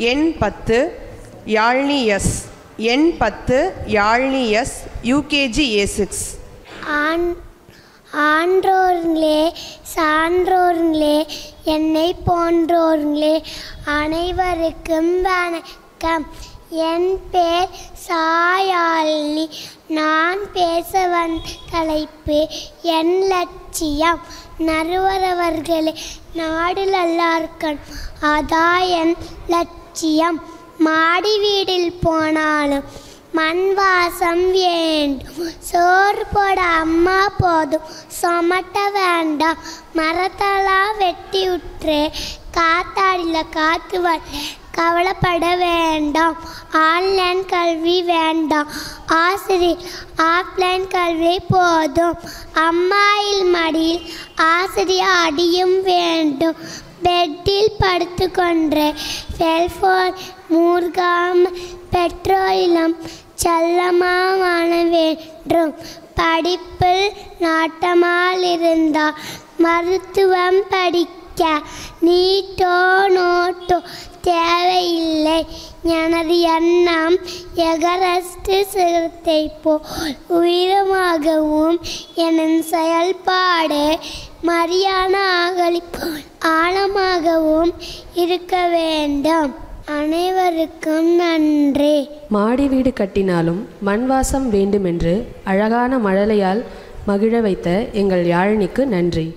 எண் 10 யாழ்னி எஸ். எண் 10 Yazhini S, UKG A6. ஆன்றோர்களே சான்றோர்களே என்னை போன்றோர்களே அனைவருக்கும் வணக்கம். என் பேர் சாயாழினி. நான் பேச வந்த தலைப்பு என் லட்சியம். நறுவரவர்களே நாடு நல்லார்க்கணும், அதான் என் லட்சியம். மாடி வீடில் போனாலும் மண் வாசம் வேண்டும், சோறு போட அம்மா போதும், சொமட்ட வேண்டாம். மரத்தெல்லாம் வெட்டி விட்டுரு, காத்தாடியில் காற்று வரல, கவலைப்பட வேண்டாம். ஆன்லைன் கல்வி வேண்டாம், ஆசிரியர் ஆஃப்லைன் கல்வி போதும். அம்மாயில் மடியில் ஆசிரியர் அடியும் வேண்டும். பெட்டில் படுத்து கொண்டு செல்போன் மூழ்காம பெட்ரோலிலும் செல்லமான வேண்டும். படிப்பில் நாட்டமால் இருந்தால் மருத்துவம் படிக்க நீட்டோ நோட்டோ தேவையில்லை. எனது எண்ணம் எகரஸ்ட் சிறுத்தை போல் உயரமாகவும் எனது செயல்பாடு மரியானா அகழி போல் ஆழமாகவும் இருக்க வேண்டும். அனைவருக்கும் நன்றி. மாடி வீடு கட்டினாலும் மண் வாசம் வேண்டுமென்று அழகான மழலையால் மகிழ வைத்த எங்கள் யாழினிக்கு நன்றி.